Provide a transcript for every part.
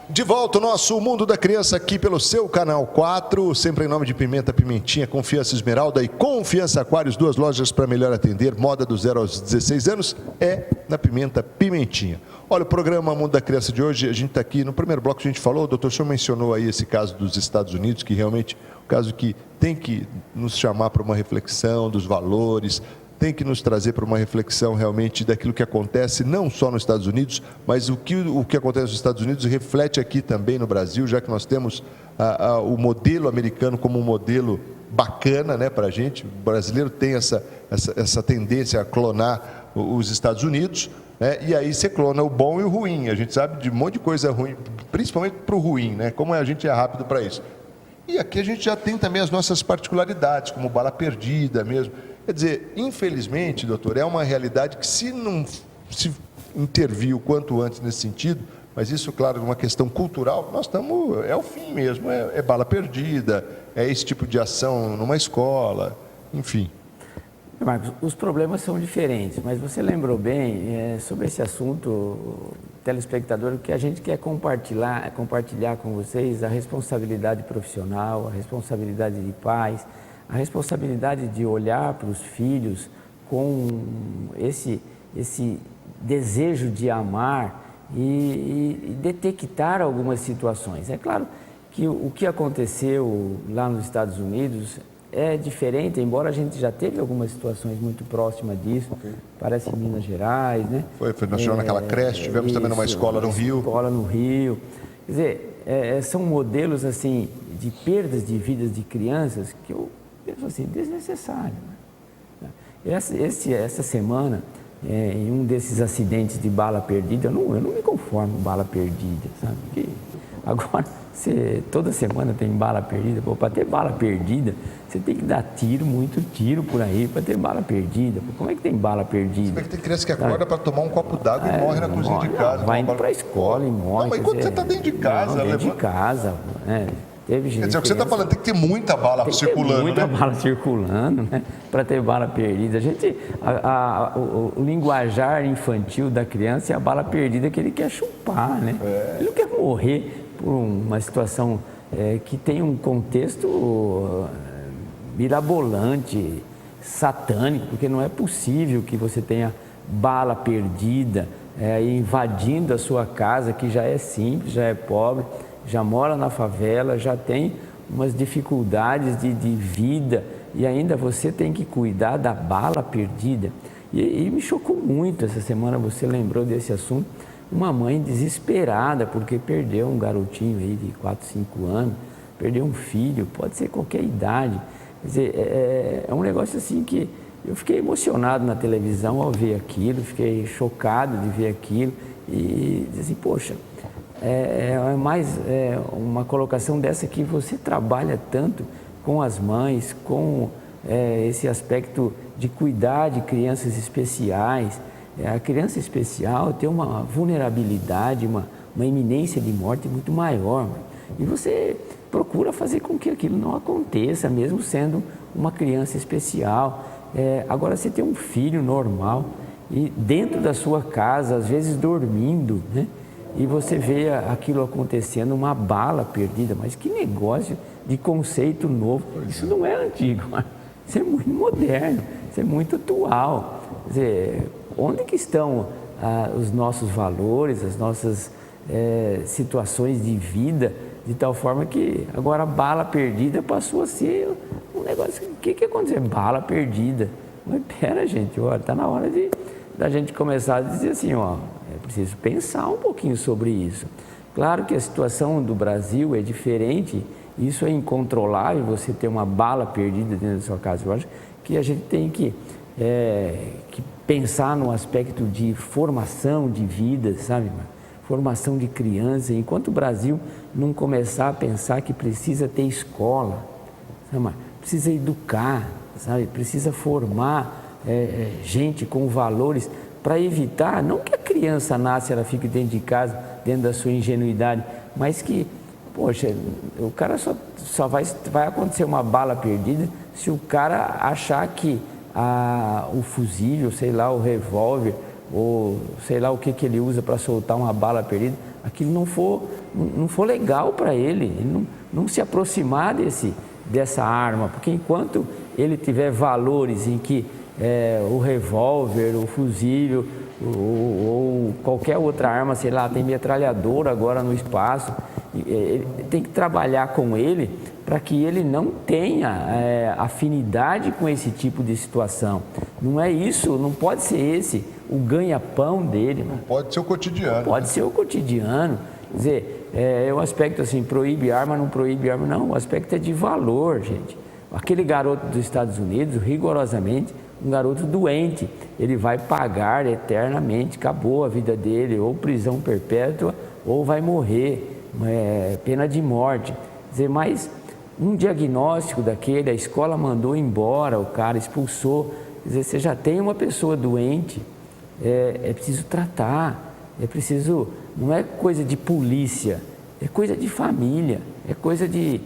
De volta o nosso Mundo da Criança aqui pelo seu Canal 4, sempre em nome de Pimenta Pimentinha, Confiança Esmeralda e Confiança Aquários, 2 lojas para melhor atender, moda do 0 aos 16 anos, é na Pimenta Pimentinha. Olha, o programa Mundo da Criança de hoje, a gente está aqui, no primeiro bloco a gente falou, o doutor senhor mencionou aí esse caso dos Estados Unidos, que realmente é um caso que tem que nos chamar para uma reflexão dos valores, tem que nos trazer para uma reflexão realmente daquilo que acontece não só nos Estados Unidos, mas o que acontece nos Estados Unidos reflete aqui também no Brasil, já que nós temos o modelo americano como um modelo bacana, né, para a gente. O brasileiro tem essa tendência a clonar os Estados Unidos, né, e aí você clona o bom e o ruim. A gente sabe de um monte de coisa ruim, principalmente para o ruim, né, como a gente é rápido para isso. E aqui a gente já tem também as nossas particularidades, como bala perdida mesmo. Quer dizer, infelizmente, doutor, é uma realidade que se não se intervir o quanto antes nesse sentido, mas isso, claro, é uma questão cultural, nós estamos, é o fim mesmo, é bala perdida, é esse tipo de ação numa escola, enfim. Marcos, os problemas são diferentes, mas você lembrou bem sobre esse assunto, telespectador, que a gente quer compartilhar com vocês a responsabilidade profissional, a responsabilidade de pais, a responsabilidade de olhar para os filhos com esse desejo de amar e detectar algumas situações. É claro que o que aconteceu lá nos Estados Unidos é diferente, embora a gente já teve algumas situações muito próximas disso, parece em Minas Gerais, né? Nós tivemos naquela creche, tivemos também numa escola no Rio. Escola no Rio. Quer dizer, são modelos assim de perdas de vidas de crianças que eu penso assim, desnecessário. Né? Essa semana, em um desses acidentes de bala perdida, eu não me conformo com bala perdida, sabe? Porque agora, toda semana tem bala perdida. Para ter bala perdida, você tem que dar muito tiro por aí para ter bala perdida. Como é que tem bala perdida? Você vê que tem criança que acorda para tomar um copo d'água e morre na cozinha de casa. Vai indo para a escola e morre. Não, mas quando você está dentro de casa... Dentro de casa, né? Teve gente, quer dizer, o que você está falando, tem que ter muita bala circulando, né? Muita bala circulando, né? Para ter bala perdida. O linguajar infantil da criança é a bala perdida que ele quer chupar, né? Ele não quer morrer por uma situação que tem um contexto mirabolante, satânico, porque não é possível que você tenha bala perdida invadindo a sua casa, que já é simples, já é pobre, já mora na favela, já tem umas dificuldades de vida e ainda você tem que cuidar da bala perdida. E me chocou muito essa semana, você lembrou desse assunto, uma mãe desesperada porque perdeu um garotinho aí de 4, 5 anos, perdeu um filho, pode ser qualquer idade. Quer dizer, é um negócio assim que eu fiquei emocionado na televisão ao ver aquilo, fiquei chocado de ver aquilo e assim, poxa, mais uma colocação dessa que você trabalha tanto com as mães, com esse aspecto de cuidar de crianças especiais. A criança especial tem uma vulnerabilidade, uma iminência de morte muito maior. E você procura fazer com que aquilo não aconteça, mesmo sendo uma criança especial. Agora, você tem um filho normal e dentro da sua casa, às vezes dormindo, né? E você vê aquilo acontecendo, uma bala perdida. Mas que negócio de conceito novo. Isso não é antigo, isso é muito moderno, isso é muito atual. Quer dizer, onde que estão os nossos valores, as nossas situações de vida, de tal forma que agora a bala perdida passou a ser um negócio... O que aconteceu? Bala perdida. Mas pera, gente, está na hora da gente começar a dizer assim, é preciso pensar um pouquinho sobre isso. Claro que a situação do Brasil é diferente, isso é incontrolável, você ter uma bala perdida dentro da sua casa. Eu acho que a gente tem que pensar no aspecto de formação de vida, sabe, formação de criança. Enquanto o Brasil não começar a pensar que precisa ter escola, sabe, precisa educar, sabe, precisa formar gente com valores para evitar, não que a criança nasce, ela fique dentro de casa, dentro da sua ingenuidade, mas que Poxa, o cara só vai acontecer uma bala perdida se o cara achar que o fuzil, sei lá, o revólver, ou sei lá o que ele usa para soltar uma bala perdida, aquilo não for legal para ele não se aproximar dessa arma, porque enquanto ele tiver valores em que o revólver, o fuzil ou qualquer outra arma, sei lá, tem metralhadora agora no espaço, ele tem que trabalhar com ele para que ele não tenha afinidade com esse tipo de situação. Não é isso, não pode ser esse o ganha-pão dele. Não pode ser o cotidiano. Pode ser o cotidiano. Quer dizer, o aspecto assim, proíbe arma, não proíbe arma, não. O aspecto é de valor, gente. Aquele garoto dos Estados Unidos, rigorosamente, um garoto doente, ele vai pagar eternamente, acabou a vida dele, ou prisão perpétua, ou vai morrer, pena de morte. Quer dizer, mas um diagnóstico daquele, a escola mandou embora, o cara expulsou. Quer dizer, você já tem uma pessoa doente, é preciso tratar, não é coisa de polícia, é coisa de família, é coisa de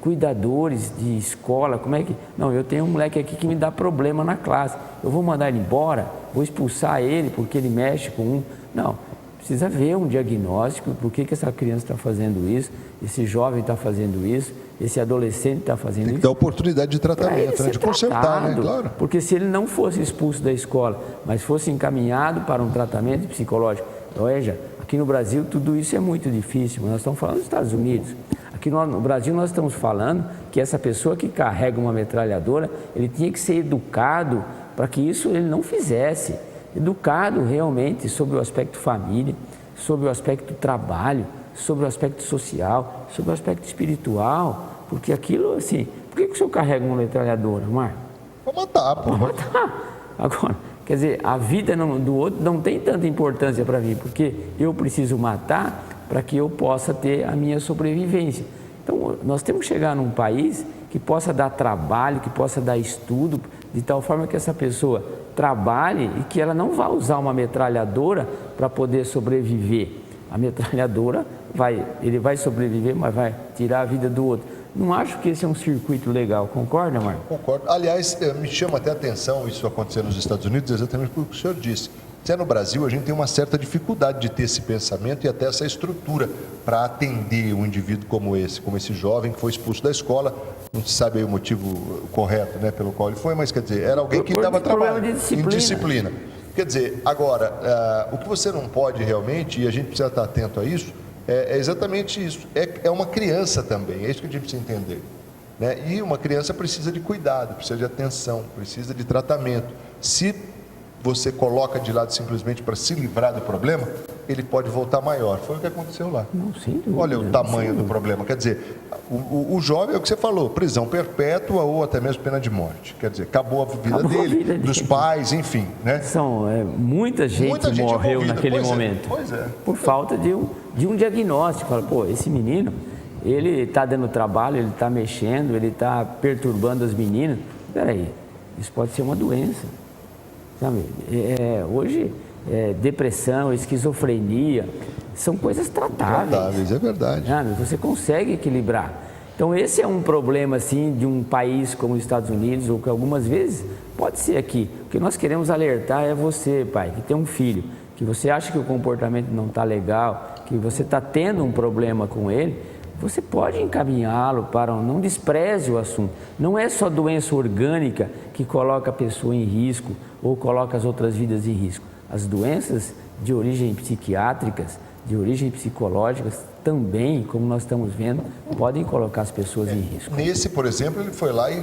cuidadores, de escola. Como é que... Não, eu tenho um moleque aqui que me dá problema na classe, eu vou mandar ele embora, vou expulsar ele porque ele mexe com um... Não, precisa ver um diagnóstico, por que essa criança está fazendo isso, esse jovem está fazendo isso, esse adolescente está fazendo isso. Tem que dar oportunidade de tratamento, de consertar, né? Claro. Porque se ele não fosse expulso da escola, mas fosse encaminhado para um tratamento psicológico, veja, aqui no Brasil tudo isso é muito difícil, nós estamos falando dos Estados Unidos. Aqui no Brasil nós estamos falando que essa pessoa que carrega uma metralhadora, ele tinha que ser educado para que isso ele não fizesse. Educado realmente sobre o aspecto família, sobre o aspecto trabalho, sobre o aspecto social, sobre o aspecto espiritual, porque aquilo assim, por que o senhor carrega uma metralhadora, Marco? Vou matar, pô. Vou matar. Agora, quer dizer, a vida do outro não tem tanta importância para mim, porque eu preciso matar para que eu possa ter a minha sobrevivência. Então, nós temos que chegar num país que possa dar trabalho, que possa dar estudo, de tal forma que essa pessoa trabalhe e que ela não vá usar uma metralhadora para poder sobreviver. A metralhadora ele vai sobreviver, mas vai tirar a vida do outro. Não acho que esse é um circuito legal, concorda, Marco? Concordo. Aliás, me chama até a atenção isso acontecer nos Estados Unidos, exatamente porque o senhor disse. Se é no Brasil, a gente tem uma certa dificuldade de ter esse pensamento e até essa estrutura para atender um indivíduo como esse jovem que foi expulso da escola. Não se sabe aí o motivo correto, né, pelo qual ele foi, mas quer dizer, era alguém que dava trabalho, indisciplina. Quer dizer, agora, o que você não pode realmente, e a gente precisa estar atento a isso, é exatamente isso. É uma criança também, é isso que a gente precisa entender. Né? E uma criança precisa de cuidado, precisa de atenção, precisa de tratamento. Se você coloca de lado simplesmente para se livrar do problema, ele pode voltar maior. Foi o que aconteceu lá. Não, sem dúvida, olha o tamanho do problema. Quer dizer, o jovem é o que você falou, prisão perpétua ou até mesmo pena de morte. Quer dizer, acabou a vida dele, dos pais, enfim. Né? Muita gente morreu envolvida. Naquele momento. Pois é. Por falta de um diagnóstico. Fala, pô, esse menino, ele está dando trabalho, ele está mexendo, ele está perturbando as meninas. Espera aí, isso pode ser uma doença. Sabe? Hoje, depressão, esquizofrenia, são coisas tratáveis. É verdade. Sabe? Você consegue equilibrar. Então, esse é um problema, assim, de um país como os Estados Unidos, ou que algumas vezes pode ser aqui. O que nós queremos alertar é você, pai, que tem um filho, que você acha que o comportamento não está legal, que você está tendo um problema com ele, você pode encaminhá-lo para não despreze o assunto. Não é só doença orgânica que coloca a pessoa em risco ou coloca as outras vidas em risco. As doenças de origem psiquiátricas, de origem psicológicas, também, como nós estamos vendo, podem colocar as pessoas em risco. Nesse, por exemplo, ele foi lá e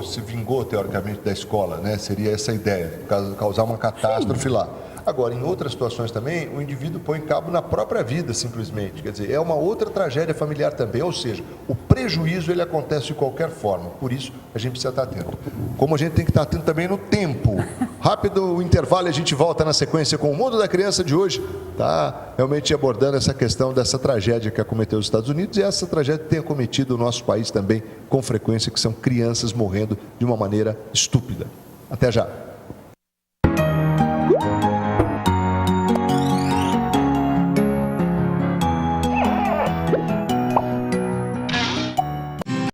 se vingou teoricamente da escola, né? Seria essa a ideia, causar uma catástrofe lá. Agora, em outras situações também, o indivíduo põe cabo na própria vida, simplesmente. Quer dizer, é uma outra tragédia familiar também. Ou seja, o prejuízo, ele acontece de qualquer forma. Por isso, a gente precisa estar atento. Como a gente tem que estar atento também no tempo. Rápido o intervalo e a gente volta na sequência com o Mundo da Criança de hoje. Tá realmente abordando essa questão dessa tragédia que acometeu os Estados Unidos e essa tragédia que tem acometido o nosso país também com frequência, que são crianças morrendo de uma maneira estúpida. Até já.